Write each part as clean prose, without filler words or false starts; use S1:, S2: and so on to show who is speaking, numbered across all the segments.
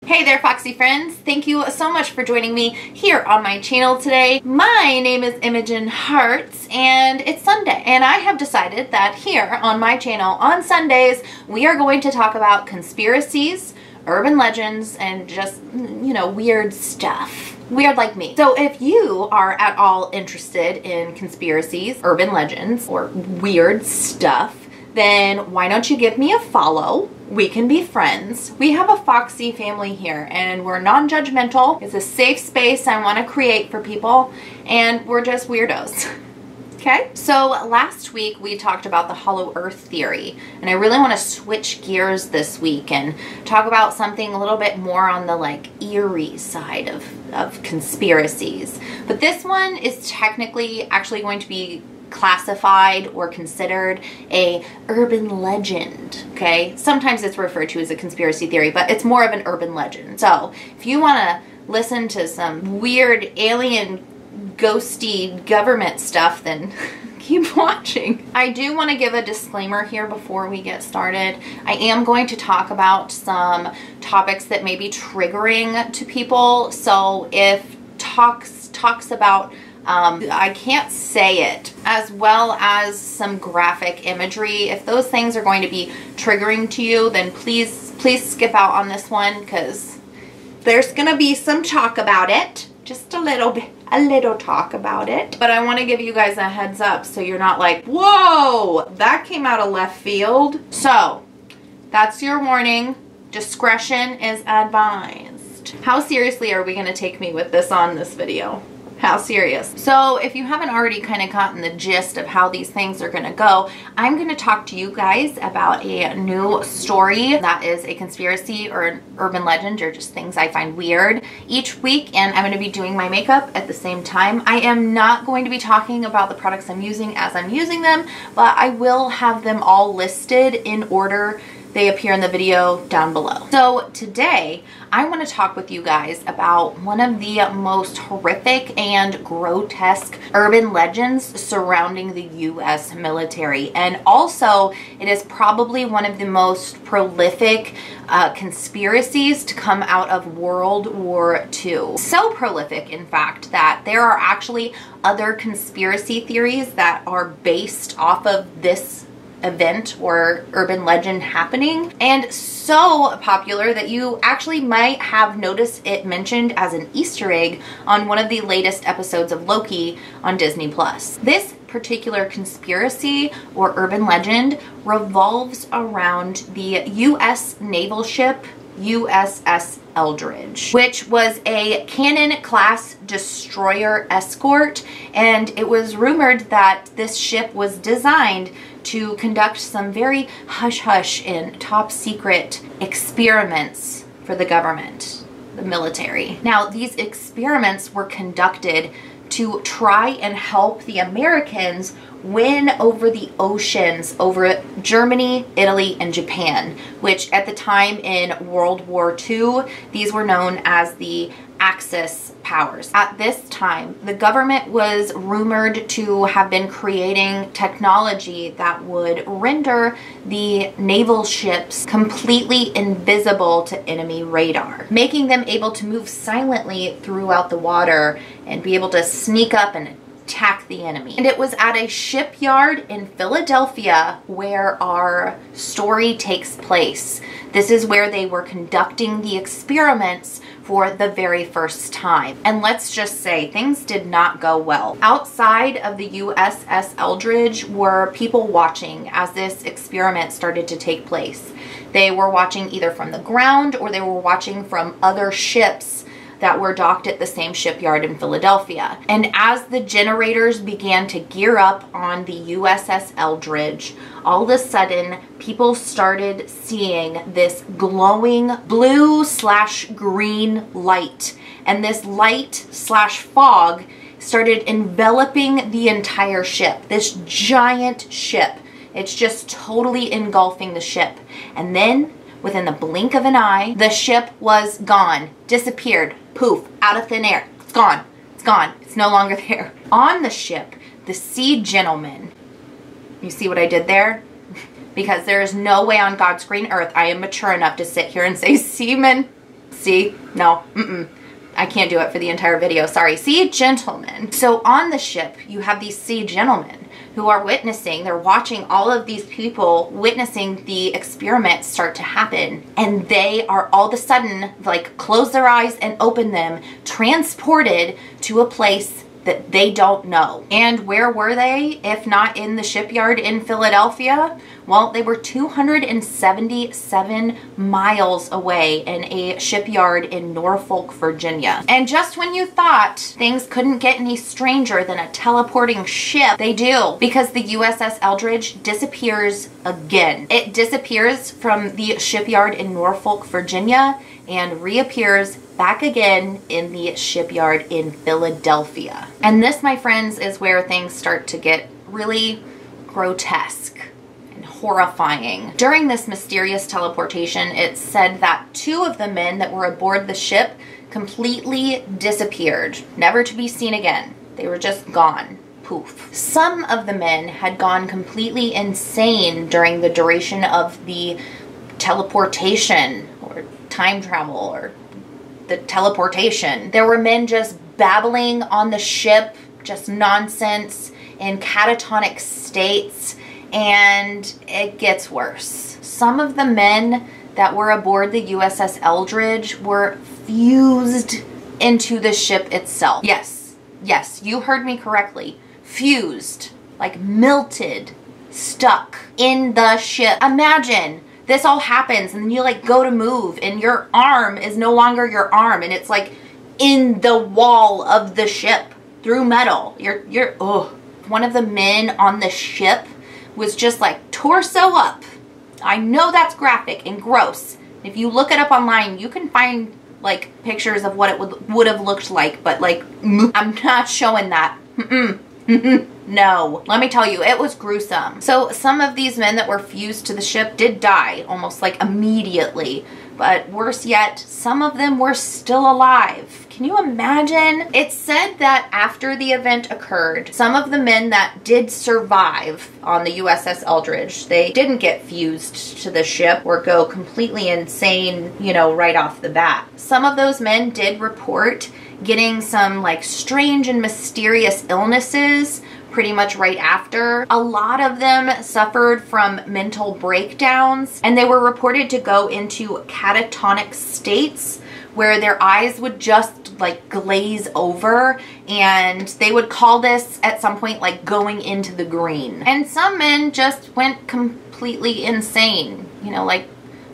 S1: Hey there, Foxy friends. Thank you so much for joining me here on my channel today. My name is Imogen Hearts and it's Sunday, and I have decided that here on my channel on Sundays we are going to talk about conspiracies, urban legends, and just, you know, weird stuff. Weird like me. So if you are at all interested in conspiracies, urban legends, or weird stuff, then why don't you give me a follow? We can be friends. We have a Foxy family here and we're non-judgmental. It's a safe space I want to create for people, and we're just weirdos. Okay? So last week we talked about the hollow earth theory, and I really want to switch gears this week and talk about something a little bit more on the eerie side of conspiracies. But this one is technically actually going to be classified or considered a urban legend. Okay, sometimes it's referred to as a conspiracy theory, but it's more of an urban legend. So if you want to listen to some weird alien ghosty government stuff, then keep watching. I do want to give a disclaimer here before we get started. I am going to talk about some topics that may be triggering to people. So if talks about I can't say it, as well as some graphic imagery, if those things are going to be triggering to you, then please skip out on this one, because there's gonna be some talk about it, just a little talk about it. But I want to give you guys a heads up so you're not like, whoa, that came out of left field. So that's your warning. Discretion is advised. How seriously are we going to take me with this on this video? How serious? So if you haven't already kind of gotten the gist of how these things are going to go, I'm going to talk to you guys about a new story that is a conspiracy or an urban legend, or just things I find weird each week, and I'm going to be doing my makeup at the same time. I am not going to be talking about the products I'm using as I'm using them, but I will have them all listed in order they appear in the video down below. So today, I want to talk with you guys about one of the most horrific and grotesque urban legends surrounding the US military. And also, it is probably one of the most prolific conspiracies to come out of World War II. So prolific, in fact, that there are actually other conspiracy theories that are based off of this event or urban legend happening, and so popular that you actually might have noticed it mentioned as an Easter egg on one of the latest episodes of Loki on Disney+. This particular conspiracy or urban legend revolves around the U.S. naval ship USS Eldridge, which was a Cannon-class destroyer escort, and it was rumored that this ship was designed to conduct some very hush-hush and top-secret experiments for the government, the military. Now, these experiments were conducted to try and help the Americans win over the oceans over Germany, Italy, and Japan, which at the time in World War II, these were known as the Axis powers. At this time, the government was rumored to have been creating technology that would render the naval ships completely invisible to enemy radar, making them able to move silently throughout the water and be able to sneak up and attack the enemy. And it was at a shipyard in Philadelphia where our story takes place. This is where they were conducting the experiments for the very first time. And let's just say things did not go well. Outside of the USS Eldridge were people watching as this experiment started to take place. They were watching either from the ground or they were watching from other ships that were docked at the same shipyard in Philadelphia. And as the generators began to gear up on the USS Eldridge, all of a sudden people started seeing this glowing blue/green light. And this light/fog started enveloping the entire ship, this giant ship. It's just totally engulfing the ship. And then within the blink of an eye, the ship was gone, disappeared, poof, out of thin air. It's gone. It's gone. It's no longer there. On the ship, the sea gentleman, you see what I did there? Because there is no way on God's green earth I am mature enough to sit here and say seaman. See? No. I can't do it for the entire video. Sorry. Sea gentlemen. So on the ship, you have these sea gentlemen who are witnessing. They're watching all of these people witnessing the experiments start to happen. And they are all of a sudden, like, close their eyes and open them, transported to a place that they don't know. And where were they, if not in the shipyard in Philadelphia? Well, they were 277 miles away in a shipyard in Norfolk, Virginia. And just when you thought things couldn't get any stranger than a teleporting ship, they do, because the USS Eldridge disappears again. It disappears from the shipyard in Norfolk, Virginia, and reappears back again in the shipyard in Philadelphia. And this, my friends, is where things start to get really grotesque and horrifying. During this mysterious teleportation, it's said that 2 of the men that were aboard the ship completely disappeared, never to be seen again. They were just gone. Poof. Some of the men had gone completely insane during the duration of the teleportation, or time travel, or the teleportation. There were men just babbling on the ship, just nonsense, in catatonic states, and it gets worse. Some of the men that were aboard the USS Eldridge were fused into the ship itself. Yes, you heard me correctly. Fused, like melted, stuck in the ship. Imagine this all happens and then you like go to move and your arm is no longer your arm and it's like in the wall of the ship through metal. One of the men on the ship was just like torso up. I know that's graphic and gross. If you look it up online, you can find like pictures of what it would have looked like, but like I'm not showing that. No, let me tell you, it was gruesome. So some of these men that were fused to the ship did die almost like immediately, but worse yet, some of them were still alive. Can you imagine? It's said that after the event occurred, some of the men that did survive on the USS Eldridge, they didn't get fused to the ship or go completely insane, you know, right off the bat. Some of those men did report getting some like strange and mysterious illnesses pretty much right after. A lot of them suffered from mental breakdowns, and they were reported to go into catatonic states where their eyes would just like glaze over, and they would call this at some point like going into the green. And some men just went completely insane, you know, like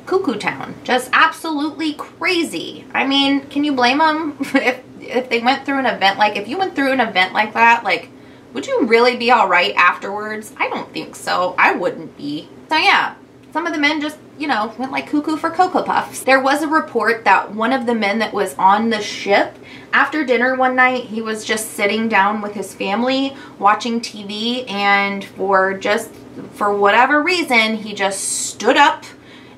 S1: cuckoo town, just absolutely crazy. I mean, can you blame them if they went through an event like, if you went through an event like that, like, would you really be all right afterwards? I don't think so. I wouldn't be. So yeah, some of the men just, you know, went like cuckoo for Cocoa Puffs. There was a report that one of the men that was on the ship, after dinner one night, he was just sitting down with his family watching TV, and for whatever reason, he just stood up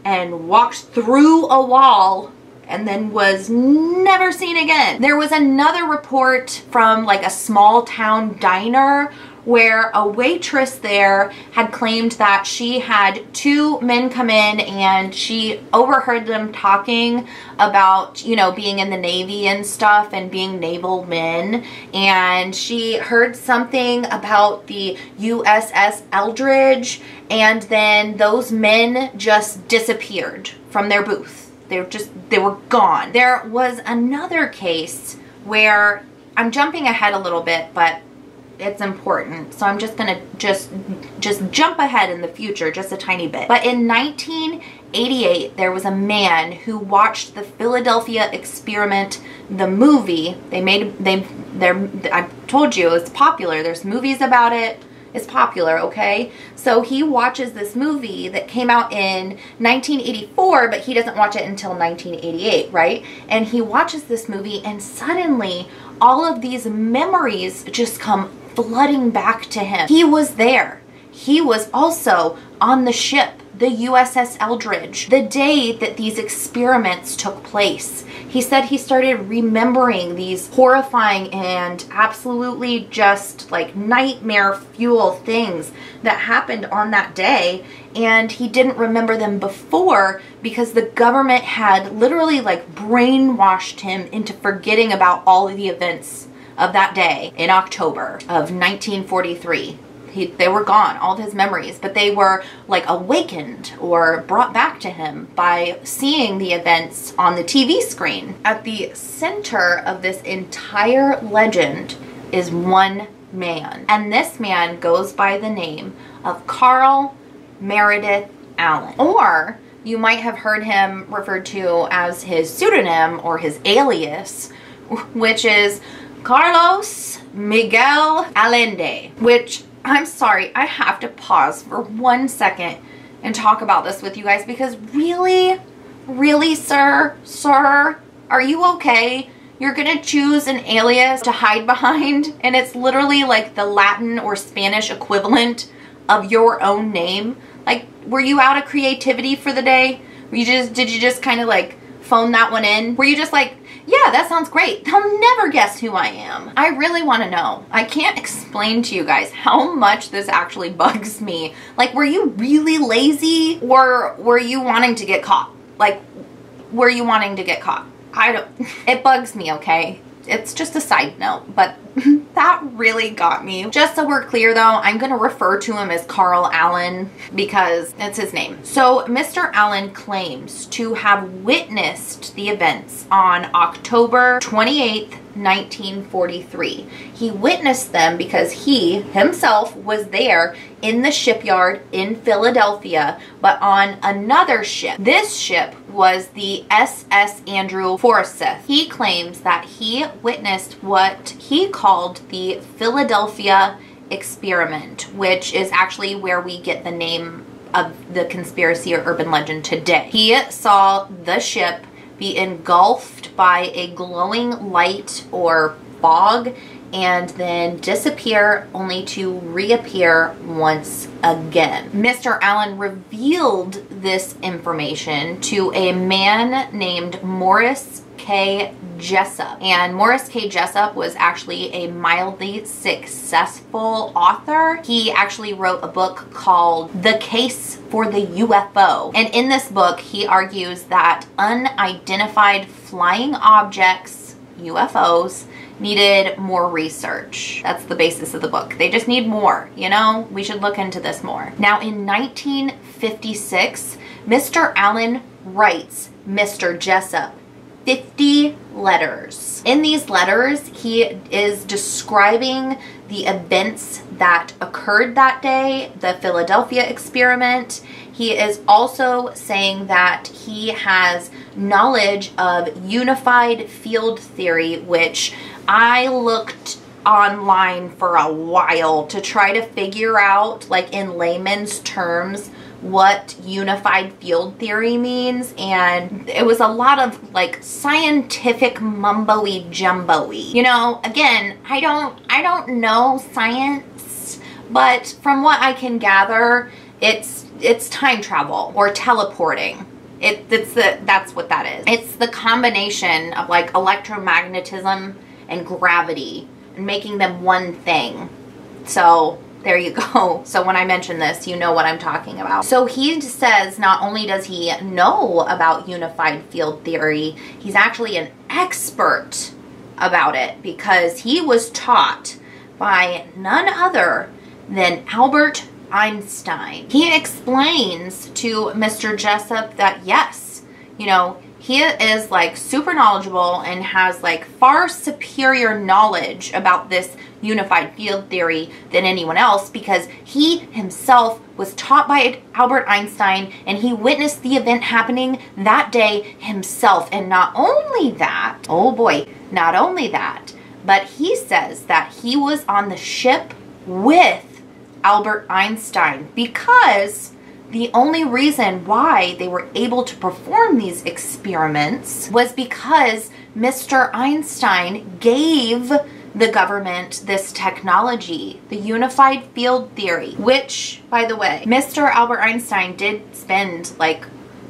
S1: and walked through a wall and then was never seen again. There was another report from like a small town diner where a waitress there had claimed that she had 2 men come in and she overheard them talking about, you know, being in the Navy and stuff and being naval men, and she heard something about the USS Eldridge, and then those men just disappeared from their booth. They were gone. There was another case where, I'm jumping ahead a little bit, but it's important, so I'm just gonna just jump ahead in the future just a tiny bit. But in 1988, there was a man who watched the Philadelphia experiment, the movie. I told you it's popular. There's movies about it. It's popular, okay? So he watches this movie that came out in 1984, but he doesn't watch it until 1988, right? And he watches this movie, and suddenly all of these memories just come flooding back to him. He was there. He was also on the ship, the USS Eldridge, the day that these experiments took place. He said he started remembering these horrifying and absolutely just like nightmare fuel things that happened on that day, and he didn't remember them before because the government had literally like brainwashed him into forgetting about all of the events of that day in October of 1943. They were gone, all of his memories, but they were like awakened or brought back to him by seeing the events on the TV screen. At the center of this entire legend is one man, and this man goes by the name of Carl Meredith Allen, or you might have heard him referred to as his pseudonym or his alias, which is Carlos Miguel Allende, which, I'm sorry, I have to pause for 1 second and talk about this with you guys, because really, sir, are you okay? You're gonna choose an alias to hide behind, and it's literally like the Latin or Spanish equivalent of your own name. Like, were you out of creativity for the day? Did you just kind of like phone that one in? Were you just like, yeah, that sounds great, they'll never guess who I am? I really want to know. I can't explain to you guys how much this actually bugs me. Like, were you really lazy, or were you wanting to get caught? Like, were you wanting to get caught? It bugs me, okay? It's just a side note, but that really got me. Just so we're clear though, I'm gonna refer to him as Carl Allen because it's his name. So Mr. Allen claims to have witnessed the events on October 28th, 1943. He witnessed them because he himself was there in the shipyard in Philadelphia, but on another ship. This ship was the SS Andrew Forsyth. He claims that he witnessed what he called the Philadelphia experiment, which is actually where we get the name of the conspiracy or urban legend today. He saw the ship be engulfed by a glowing light or fog and then disappear only to reappear once again. Mr. Allen revealed this information to a man named Morris K. Jessup. And Morris K. Jessup was actually a mildly successful author. He actually wrote a book called The Case for the UFO. And in this book, he argues that unidentified flying objects, UFOs, needed more research. That's the basis of the book. They just need more, you know? We should look into this more. Now, in 1956, Mr. Allen writes Mr. Jessup 50 letters. In these letters, he is describing the events that occurred that day, the Philadelphia experiment. He is also saying that he has knowledge of unified field theory, which I looked online for a while to try to figure out, like in layman's terms, what unified field theory means, and it was a lot of like scientific mumbo-y jumbo-y. You know, again, I don't know science, but from what I can gather, it's time travel or teleporting. That's what that is. It's the combination of like electromagnetism and gravity and making them one thing. So there you go. So when I mention this, you know what I'm talking about. So he says not only does he know about unified field theory, he's actually an expert about it because he was taught by none other than Albert Einstein. He explains to Mr. Jessup that yes, you know, he is like super knowledgeable and has like far superior knowledge about this unified field theory than anyone else because he himself was taught by Albert Einstein and he witnessed the event happening that day himself. And not only that, oh boy, not only that, but he says that he was on the ship with Albert Einstein because the only reason why they were able to perform these experiments was because Mr. Einstein gave the government this technology, the unified field theory, which, by the way, Mr. Albert Einstein did spend like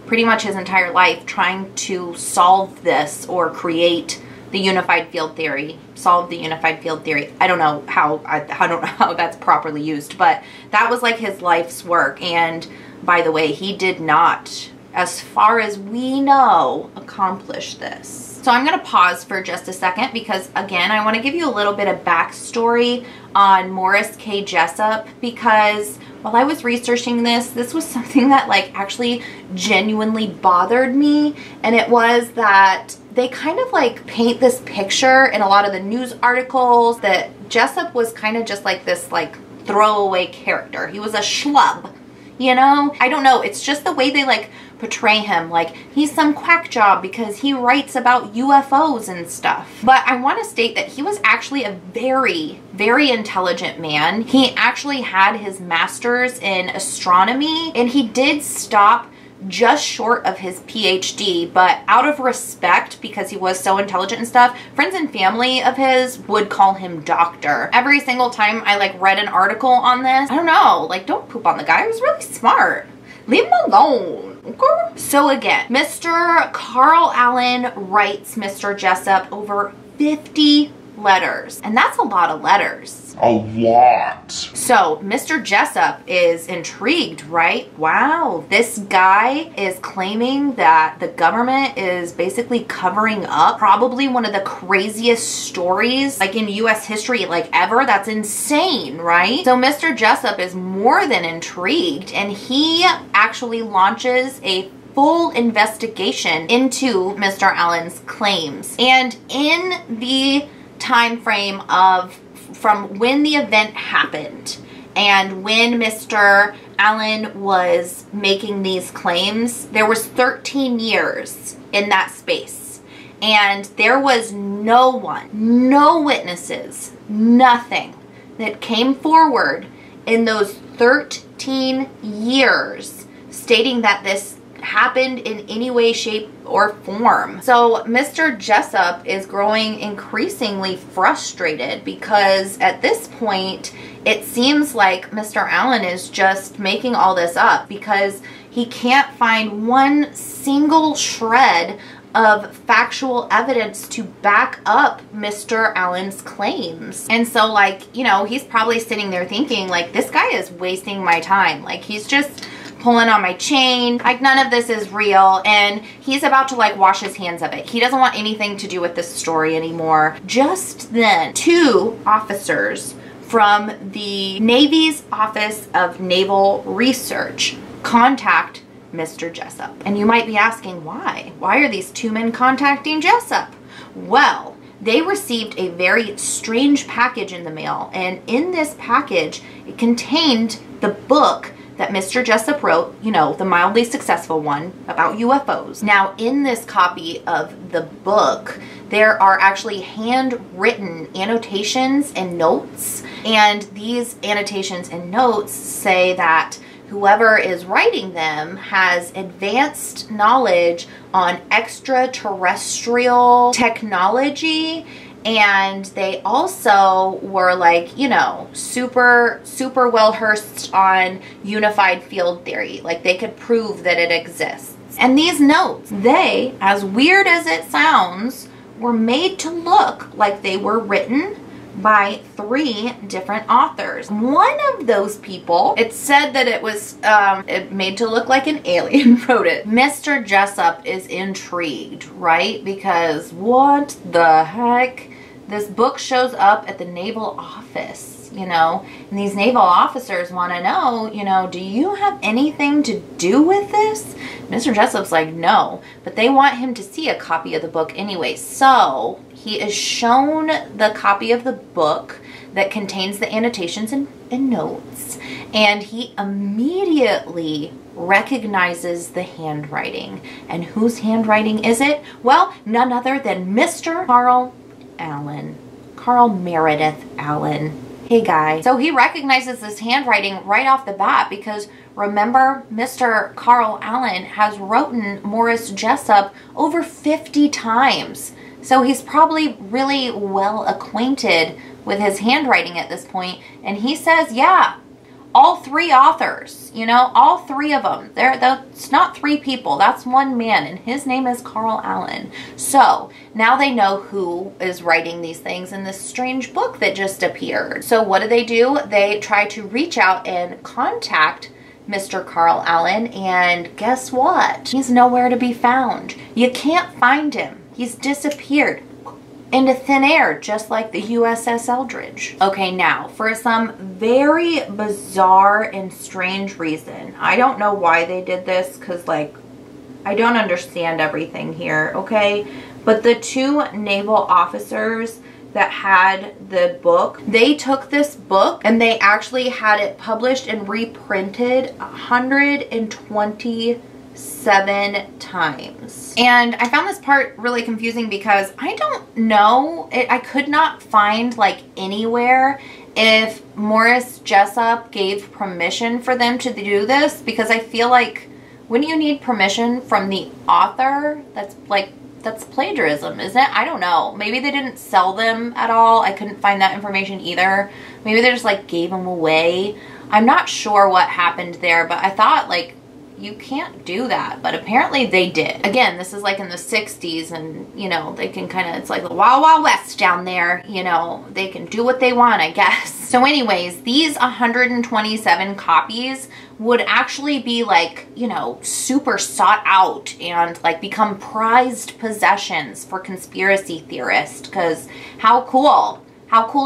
S1: pretty much his entire life trying to solve this or create the unified field theory, solve the unified field theory. I don't know how, I don't know how that's properly used, but that was like his life's work. And by the way, he did not as far as we know, accomplish this. So I'm going to pause for just a second because, again, I want to give you a little bit of backstory on Morris K. Jessup, because while I was researching this was something that like actually genuinely bothered me, and it was that they kind of like paint this picture in a lot of the news articles that Jessup was kind of just like this like throwaway character. He was a schlub, you know? I don't know, it's just the way they like portray him, like he's some quack job because he writes about UFOs and stuff. But I want to state that he was actually a very, very intelligent man. He actually had his master's in astronomy, and he did stop just short of his PhD, but out of respect, because he was so intelligent and stuff, friends and family of his would call him doctor. Every single time I like read an article on this, I don't know, like don't poop on the guy. He was really smart. Leave him alone. Okay? So again, Mr. Carl Allen writes Mr. Jessup over 50 letters, and that's a lot of letters.
S2: A lot.
S1: So Mr. Jessup is intrigued, right? Wow, this guy is claiming that the government is basically covering up probably one of the craziest stories like in US history like ever. That's insane, right? So Mr. Jessup is more than intrigued, and he actually launches a full investigation into Mr. Allen's claims. And in the time frame of from when the event happened and when Mr. Allen was making these claims, there was 13 years in that space, and there was no one, no witnesses, nothing that came forward in those 13 years stating that this happened in any way, shape, or form. So Mr. Jessup is growing increasingly frustrated because at this point it seems like Mr. Allen is just making all this up because he can't find one single shred of factual evidence to back up Mr. Allen's claims. And so like, you know, he's probably sitting there thinking like, this guy is wasting my time. Like he's just pulling on my chain, like none of this is real, and he's about to like wash his hands of it. He doesn't want anything to do with this story anymore. Just then, 2 officers from the Navy's Office of Naval Research contact Mr. Jessup. And you might be asking why? Why are these 2 men contacting Jessup? Well, they received a very strange package in the mail, and in this package, it contained the book that Mr. Jessup wrote, you know, the mildly successful one about UFOs. Now, in this copy of the book, there are actually handwritten annotations and notes, and these annotations and notes say that whoever is writing them has advanced knowledge on extraterrestrial technology, and they also were like, you know, super well versed on unified field theory. Like they could prove that it exists. And these notes, they, as weird as it sounds, were made to look like they were written by 3 different authors. One of those people, it said that it was it made to look like an alien wrote it. Mr. Jessup is intrigued, right? Because what the heck? This book shows up at the naval office, you know, and these naval officers want to know, you know, do you have anything to do with this? Mr. Jessup's like, no, but they want him to see a copy of the book anyway. So he is shown the copy of the book that contains the annotations and notes, and he immediately recognizes the handwriting. And whose handwriting is it? Well, none other than Mr. Carl Allen. Carl Meredith Allen. Hey guy. So he recognizes this handwriting right off the bat because remember, Mr. Carl Allen has written Morris Jessup over 50 times. So he's probably really well acquainted with his handwriting at this point. And he says, yeah, all 3 authors, you know, all 3 of them. It's not 3 people. That's 1 man, and his name is Carl Allen. So now they know who is writing these things in this strange book that just appeared. So what do? They try to reach out and contact Mr. Carl Allen, and guess what? He's nowhere to be found. You can't find him. He's disappeared into thin air, just like the USS Eldridge. Okay, now, for some very bizarre and strange reason, I don't know why they did this, because, like, I don't understand everything here, okay? But the two naval officers that had the book, they took this book and they actually had it published and reprinted 127 times. And I found this part really confusing because I don't know, I could not find like anywhere if Morris Jessup gave permission for them to do this, because I feel like, wouldn't you need permission from the author? That's plagiarism, isn't it? I don't know. Maybe they didn't sell them at all. I couldn't find that information either. Maybe they just like gave them away. I'm not sure what happened there, but I thought like, you can't do that, but apparently they did. Again, this is like in the 60s, and you know, they can kind of, it's like the Wild Wild West down there, you know, they can do what they want, I guess. So anyways, these 127 copies would actually be like, you know, super sought out and like become prized possessions for conspiracy theorists, because how cool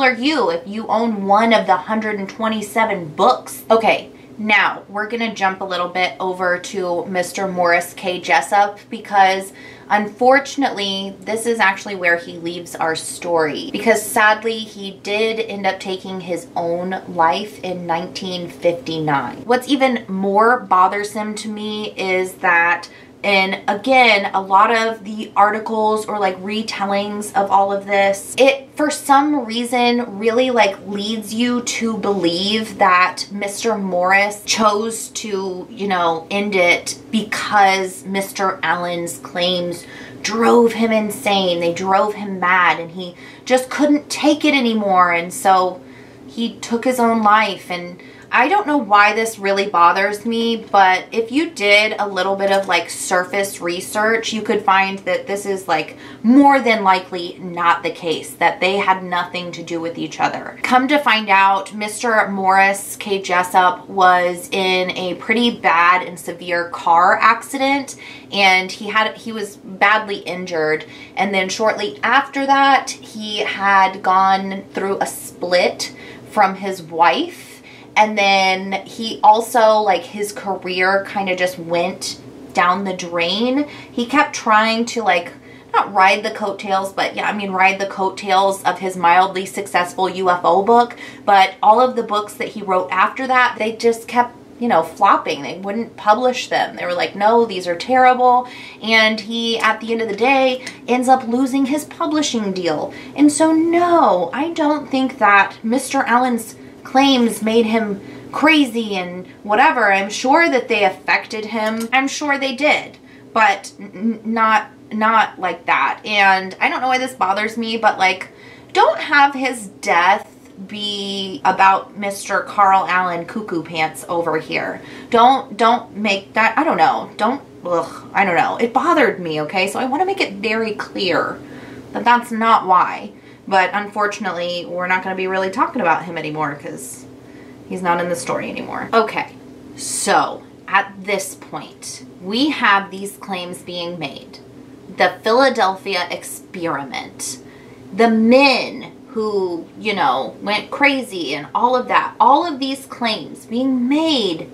S1: are you if you own one of the 127 books? Okay, now we're gonna jump a little bit over to Mr. Morris K. Jessup, because unfortunately this is actually where he leaves our story, because sadly he did end up taking his own life in 1959. What's even more bothersome to me is that, and again, a lot of the articles or like retellings of all of this, it for some reason really like leads you to believe that Mr. Morris chose to, you know, end it because Mr. Allen's claims drove him insane. They drove him mad and he just couldn't take it anymore, and so he took his own life. And I don't know why this really bothers me, but if you did a little bit of like surface research, you could find that this is like more than likely not the case, that they had nothing to do with each other. Come to find out, Mr. Morris K. Jessup was in a pretty bad and severe car accident, and he was badly injured, and then shortly after that he had gone through a split from his wife. And then he also, like, his career kind of just went down the drain. He kept trying to, like, not ride the coattails, but yeah, I mean, ride the coattails of his mildly successful UFO book. But all of the books that he wrote after that, they just kept, you know, flopping. They wouldn't publish them. They were like, no, these are terrible. And he, at the end of the day, ends up losing his publishing deal. And so, no, I don't think that Mr. Allen's claims made him crazy and whatever. I'm sure that they affected him. I'm sure they did, but not like that. And I don't know why this bothers me, but like, don't have his death be about Mr. Carl Allen Cuckoo Pants over here. Don't make that, I don't know. I don't know. It bothered me, okay? So I want to make it very clear that that's not why. But unfortunately, we're not going to be really talking about him anymore because he's not in the story anymore. Okay, so at this point, we have these claims being made. The Philadelphia experiment, the men who, you know, went crazy and all of that, all of these claims being made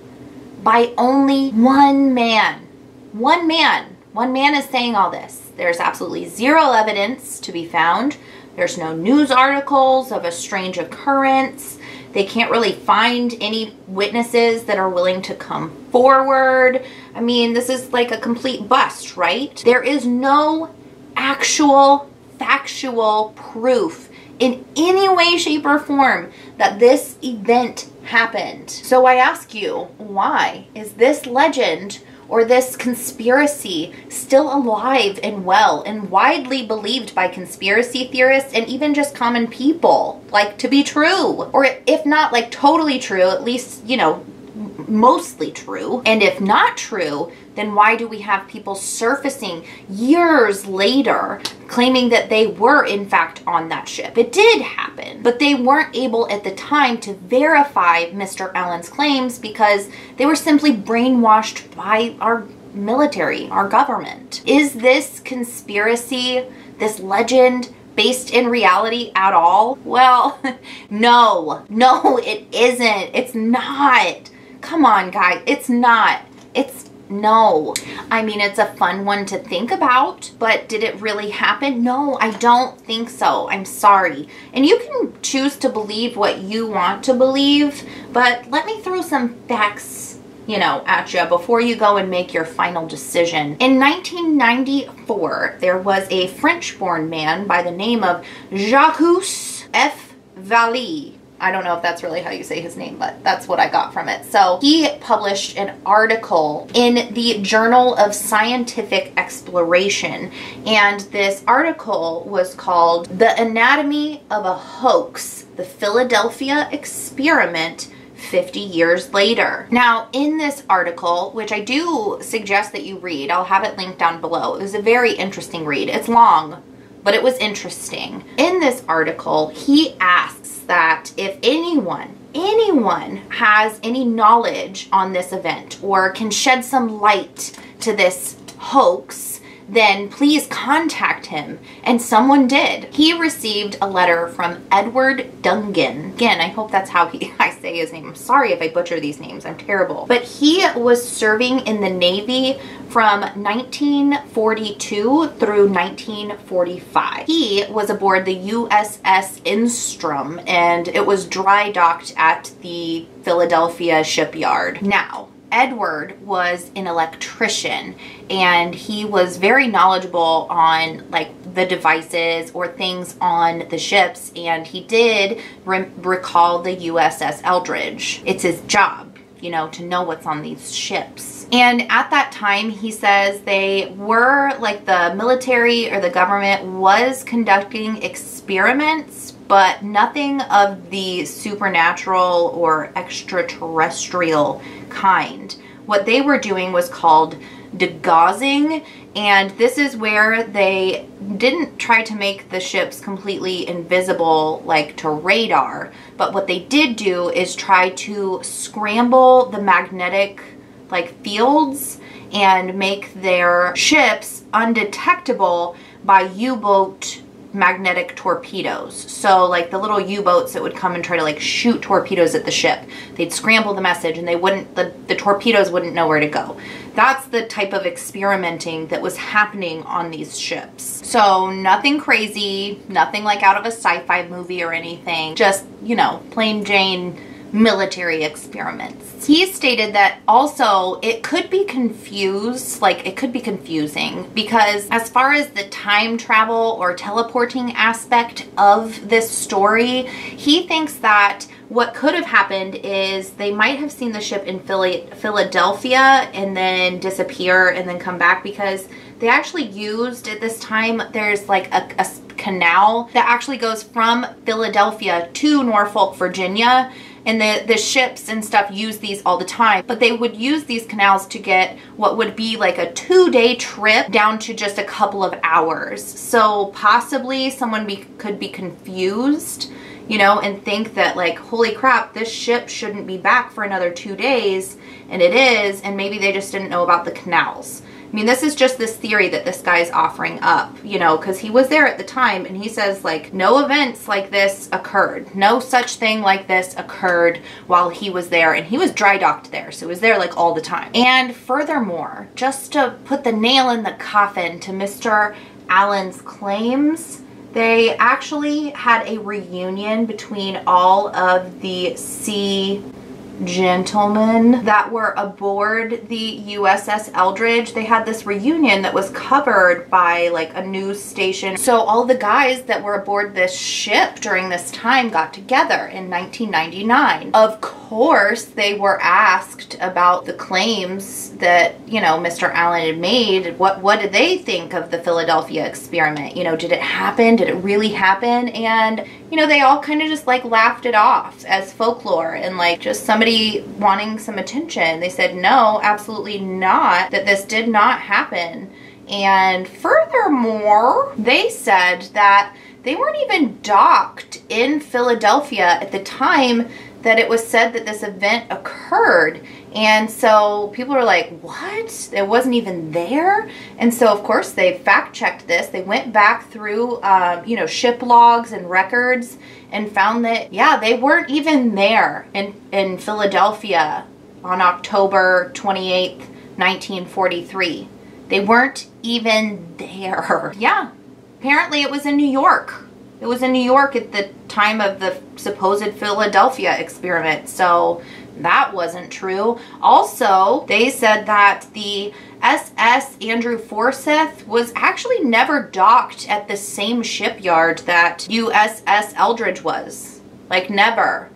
S1: by only one man. One man. One man is saying all this. There's absolutely zero evidence to be found. There's no news articles of a strange occurrence. They can't really find any witnesses that are willing to come forward. I mean, this is like a complete bust, right? There is no actual factual proof in any way, shape, or form that this event happened. So I ask you, why is this legend or this conspiracy still alive and well and widely believed by conspiracy theorists and even just common people, like, to be true? Or if not like totally true, at least, you know, mostly true? And if not true, then why do we have people surfacing years later claiming that they were in fact on that ship? It did happen, but they weren't able at the time to verify Mr. Allen's claims because they were simply brainwashed by our military, our government. Is this conspiracy, this legend, based in reality at all? Well, no, it isn't. It's not. Come on, guys. It's not. No. I mean, it's a fun one to think about, but did it really happen? No, I don't think so. I'm sorry. And you can choose to believe what you want to believe, but let me throw some facts, you know, at you before you go and make your final decision. In 1994, there was a French-born man by the name of Jacques F. Vallée. I don't know if that's really how you say his name, but that's what I got from it. So he published an article in the Journal of Scientific Exploration, and this article was called The Anatomy of a Hoax, the Philadelphia Experiment 50 years later. Now, in this article, which I do suggest that you read, I'll have it linked down below. It was a very interesting read. It's long, but it was interesting. In this article, he asks that if anyone has any knowledge on this event or can shed some light to this hoax, then please contact him. And someone did. He received a letter from Edward Dungan. Again, I hope that's how I say his name. I'm sorry if I butcher these names. I'm terrible. But he was serving in the Navy from 1942 through 1945. He was aboard the USS Instrum, and it was dry docked at the Philadelphia shipyard. Now, Edward was an electrician, and he was very knowledgeable on like the devices or things on the ships, and he did recall the USS Eldridge. It's his job, you know, to know what's on these ships. And at that time, he says they were like the military or the government was conducting experiments, but nothing of the supernatural or extraterrestrial kind. What they were doing was called degaussing, and this is where they didn't try to make the ships completely invisible like to radar, but what they did do is try to scramble the magnetic like fields and make their ships undetectable by U-boat magnetic torpedoes. So like the little U-boats that would come and try to like shoot torpedoes at the ship, they'd scramble the message and they wouldn't, the torpedoes wouldn't know where to go. That's the type of experimenting that was happening on these ships. So nothing crazy, nothing like out of a sci-fi movie or anything, just, you know, plain Jane military experiments. He stated that also it could be confused, like it could be confusing because as far as the time travel or teleporting aspect of this story, he thinks that what could have happened is they might have seen the ship in Philadelphia and then disappear and then come back, because they actually used at this time, there's like a canal that actually goes from Philadelphia to Norfolk, Virginia. And the ships and stuff use these all the time, but they would use these canals to get what would be like a 2-day trip down to just a couple of hours. So possibly someone could be confused, you know, and think that like, holy crap, this ship shouldn't be back for another 2 days, and it is, and maybe they just didn't know about the canals. I mean, this is just this theory that this guy's offering up, you know, because he was there at the time, and he says, like, no events like this occurred. No such thing like this occurred while he was there, and he was dry docked there, so he was there, like, all the time. And furthermore, just to put the nail in the coffin to Mr. Allen's claims, they actually had a reunion between all of the sea gentlemen that were aboard the USS Eldridge. They had this reunion that was covered by like a news station. So all the guys that were aboard this ship during this time got together in 1999. Of course, they were asked about the claims that, you know, Mr. Allen had made. What did they think of the Philadelphia experiment? You know, did it happen? Did it really happen? And, you know, they all kind of just like laughed it off as folklore and like just somebody wanting some attention. They said, no, absolutely not, that this did not happen. And furthermore, they said that they weren't even docked in Philadelphia at the time that it was said that this event occurred. And so people were like, what? It wasn't even there? And so of course they fact checked this. They went back through, you know, ship logs and records and found that, yeah, they weren't even there in Philadelphia on October 28th, 1943. They weren't even there. Yeah, apparently it was in New York. It was in New York at the time of the supposed Philadelphia experiment, so that wasn't true. Also, they said that the SS Andrew Forsyth was actually never docked at the same shipyard that USS Eldridge was. Like, never.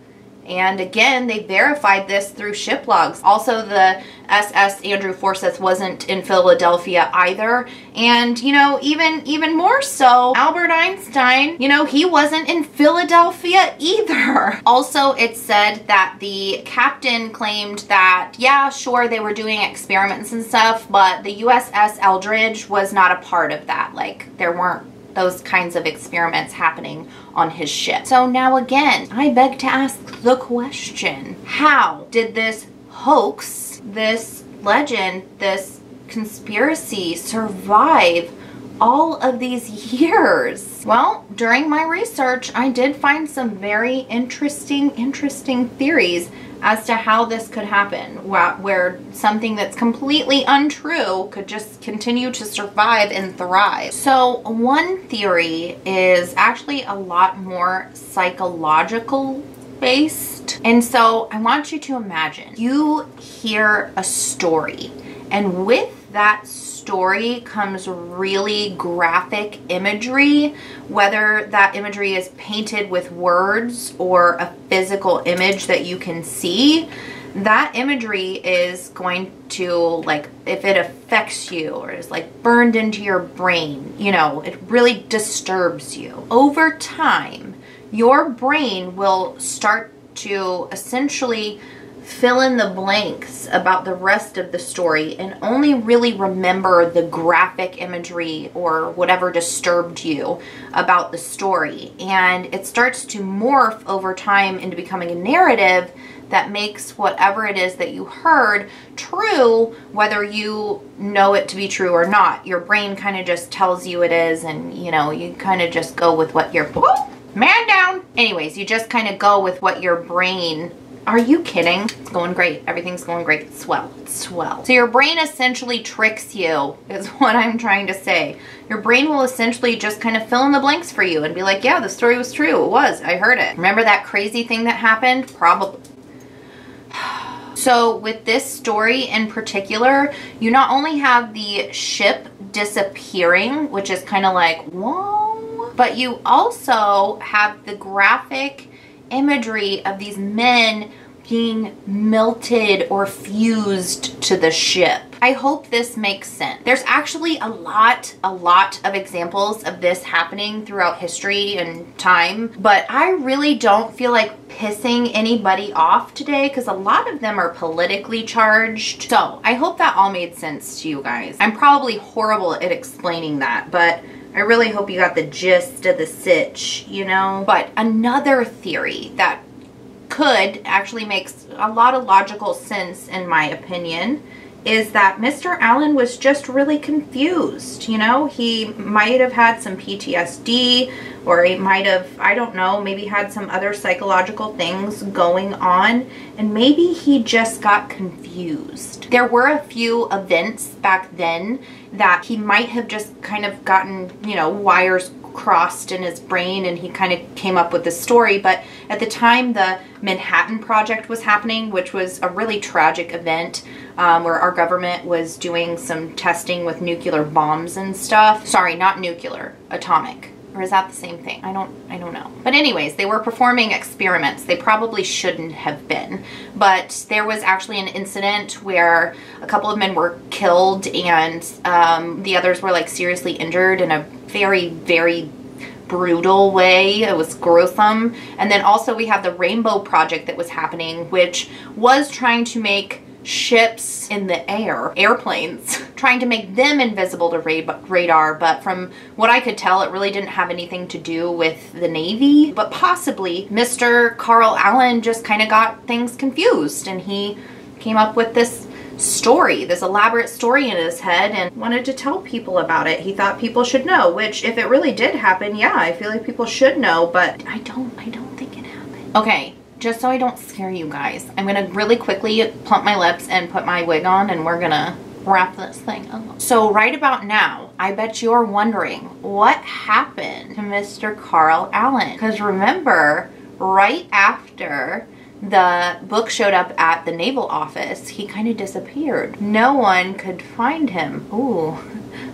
S1: And again, they verified this through ship logs. Also, the SS Andrew Forsyth wasn't in Philadelphia either. And, you know, even more so, Albert Einstein, you know, he wasn't in Philadelphia either. Also, it said that the captain claimed that, yeah, sure, they were doing experiments and stuff, but the USS Eldridge was not a part of that. Like, there weren't those kinds of experiments happening on his ship. So now again, I beg to ask the question, how did this hoax, this legend, this conspiracy survive all of these years? Well, during my research, I did find some very interesting theories as to how this could happen, where something that's completely untrue could just continue to survive and thrive. So one theory is actually a lot more psychological based. And so I want you to imagine you hear a story, and with that story comes really graphic imagery, whether that imagery is painted with words or a physical image that you can see. That imagery is going to, like, if it affects you or is like burned into your brain, you know, it really disturbs you. Over time, your brain will start to essentially fill in the blanks about the rest of the story and only really remember the graphic imagery or whatever disturbed you about the story. And it starts to morph over time into becoming a narrative that makes whatever it is that you heard true, whether you know it to be true or not. Your brain kind of just tells you it is, and you know, you kind of just go with what your man down. Anyways, you just kind of go with what your brain. Are you kidding? It's going great. Everything's going great. It's swell. It's swell. So your brain essentially tricks you, is what I'm trying to say. Your brain will essentially just kind of fill in the blanks for you and be like, yeah, the story was true. It was. I heard it. Remember that crazy thing that happened? Probably. So with this story in particular, you not only have the ship disappearing, which is kind of like, whoa, but you also have the graphic imagery of these men being melted or fused to the ship. I hope this makes sense. There's actually a lot of examples of this happening throughout history and time, but I really don't feel like pissing anybody off today because a lot of them are politically charged. So I hope that all made sense to you guys. I'm probably horrible at explaining that, but I really hope you got the gist of the sitch, you know? But another theory that could actually make a lot of logical sense, in my opinion, is that Mr. Allen was just really confused, you know? He might have had some PTSD, or he might have, I don't know, maybe had some other psychological things going on, and maybe he just got confused. There were a few events back then that he might have just kind of gotten, you know, wires crossed in his brain and he kind of came up with this story. But at the time the Manhattan Project was happening, which was a really tragic event where our government was doing some testing with nuclear bombs and stuff. Sorry, not nuclear, atomic Or is that the same thing? I don't know. But anyways, they were performing experiments. They probably shouldn't have been. But there was actually an incident where a couple of men were killed and the others were like seriously injured in a very, very brutal way. It was gruesome. And then also we have the Rainbow Project that was happening, which was trying to make ships in the air, airplanes, trying to make them invisible to radar, but from what I could tell, it really didn't have anything to do with the Navy. But possibly Mr. Carl Allen just kind of got things confused, and he came up with this story, this elaborate story in his head, and wanted to tell people about it. He thought people should know, which if it really did happen, yeah, I feel like people should know, but I don't think it happened. Okay. Just so I don't scare you guys, I'm gonna really quickly plump my lips and put my wig on, and we're gonna wrap this thing up. So right about now, I bet you're wondering what happened to Mr. Carl Allen. Because remember, right after the book showed up at the naval office, he kind of disappeared. No one could find him. Ooh,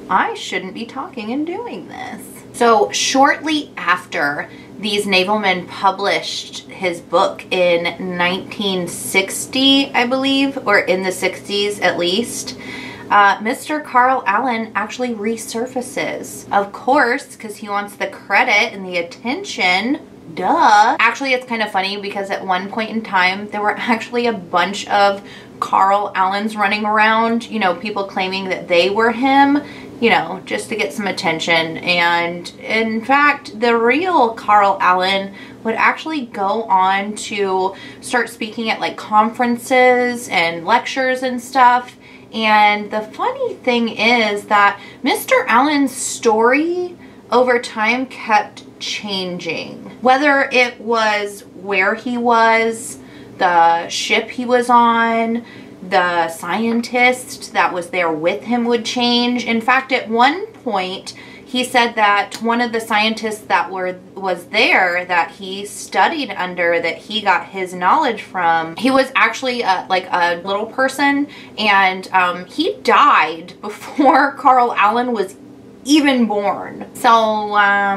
S1: I shouldn't be talking and doing this. So shortly after these navalmen published his book in 1960, I believe, or in the 60s at least, Mr. Carl Allen actually resurfaces. Of course, because he wants the credit and the attention. Duh. Actually, it's kind of funny because at one point in time, there were actually a bunch of Carl Allens running around, you know, people claiming that they were him, you know, just to get some attention. And in fact, the real Carl Allen would actually go on to start speaking at like conferences and lectures and stuff. And the funny thing is that Mr. Allen's story over time kept changing. Whether it was where he was, the ship he was on, the scientist that was there with him would change. In fact, at one point, he said that one of the scientists that was there that he studied under, that he got his knowledge from, he was actually like a little person, and he died before Carl Allen was even born. So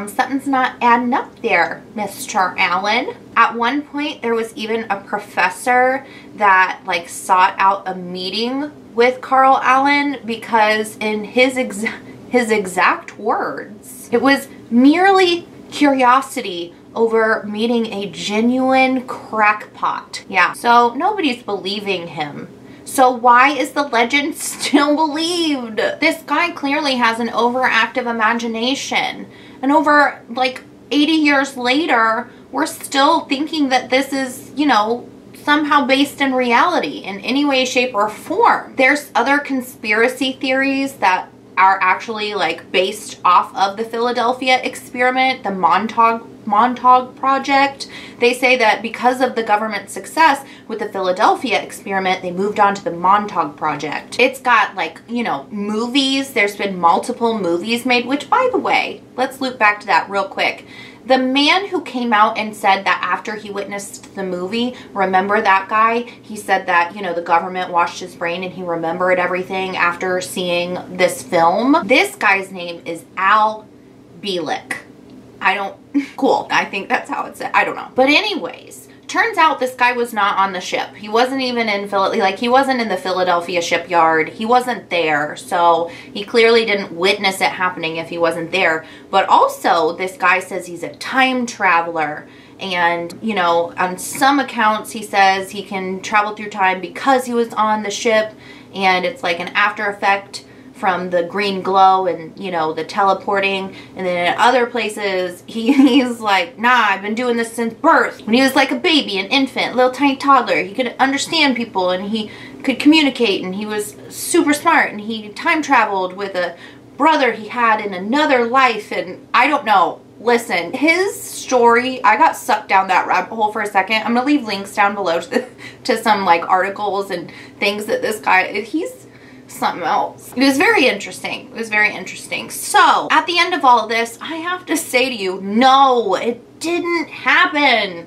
S1: something's not adding up there, Mr. Allen. At one point, there was even a professor that like sought out a meeting with Carl Allen because in his exact words, it was merely curiosity over meeting a genuine crackpot. Yeah, so nobody's believing him. So why is the legend still believed? This guy clearly has an overactive imagination. And over like 80 years later, we're still thinking that this is, you know, somehow based in reality in any way, shape, or form. There's other conspiracy theories that are actually like based off of the Philadelphia experiment, the Montauk Project. They say that because of the government's success with the Philadelphia experiment, they moved on to the Montauk Project. It's got like, you know, movies. There's been multiple movies made, which by the way, let's loop back to that real quick. The man who came out and said that after he witnessed the movie, remember that guy? He said that, you know, the government washed his brain and he remembered everything after seeing this film. This guy's name is Al Bielek. Cool. I think that's how it's said. I don't know. But anyways, turns out this guy was not on the ship. He wasn't even in he wasn't in the Philadelphia shipyard. He wasn't there. So he clearly didn't witness it happening if he wasn't there. But also this guy says he's a time traveler. And, you know, on some accounts he says he can travel through time because he was on the ship. And it's like an after effect from the green glow and, you know, the teleporting. And then in other places, he's like, nah, I've been doing this since birth. When he was like a baby, an infant, little tiny toddler, he could understand people and he could communicate and he was super smart and he time traveled with a brother he had in another life. And I don't know. Listen, his story, I got sucked down that rabbit hole for a second. I'm gonna leave links down below to some like articles and things that this guy, he's something else. It was very interesting. It was very interesting. So at the end of all of this, I have to say to you, no, it didn't happen.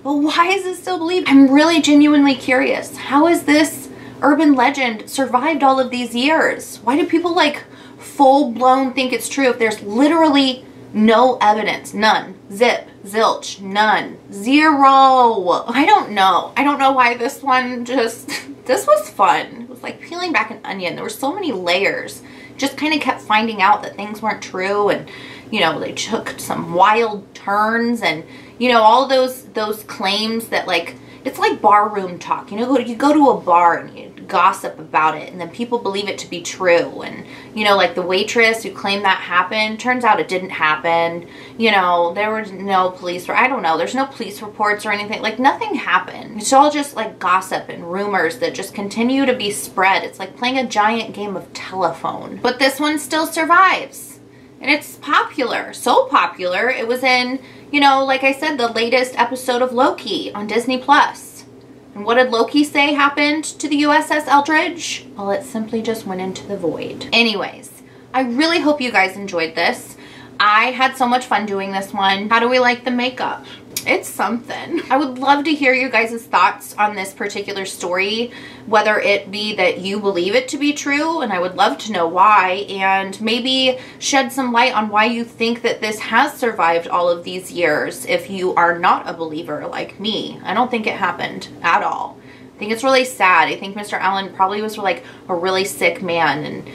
S1: But why is it still believed? I'm really genuinely curious. How has this urban legend survived all of these years? Why do people like full blown think it's true if there's literally No evidence. None. Zip. Zilch. None. Zero. I don't know. I don't know why this one just... This was fun. It was like peeling back an onion. There were so many layers. Just kind of kept finding out that things weren't true, and, you know, they took some wild turns, and, you know, all those claims that, like, it's like barroom talk. You know, you go to a bar and you gossip about it, and then people believe it to be true. And, you know, like the waitress who claimed that happened, turns out it didn't happen. You know, there was no police, I don't know, there's no police reports or anything. Like, nothing happened. It's all just like gossip and rumors that just continue to be spread. It's like playing a giant game of telephone. But this one still survives. And it's popular. So popular, it was in, you know, like I said, the latest episode of Loki on Disney+. And what did Loki say happened to the USS Eldridge? Well, it simply just went into the void. Anyways, I really hope you guys enjoyed this. I had so much fun doing this one. How do we like the makeup? It's something. I would love to hear you guys' thoughts on this particular story, whether it be that you believe it to be true, and I would love to know why, and maybe shed some light on why you think that this has survived all of these years if you are not a believer like me. I don't think it happened at all. I think it's really sad. I think Mr. Allen probably was like a really sick man, and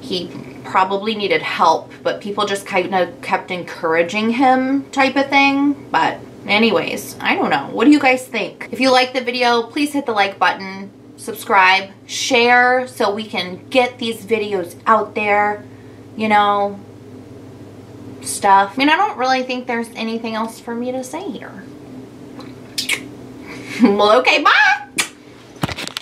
S1: he probably needed help, but people just kind of kept encouraging him type of thing. But anyways, I don't know. What do you guys think? If you like the video, please hit the like button, subscribe, share so we can get these videos out there, you know, stuff. I mean, I don't really think there's anything else for me to say here. Well, okay, bye!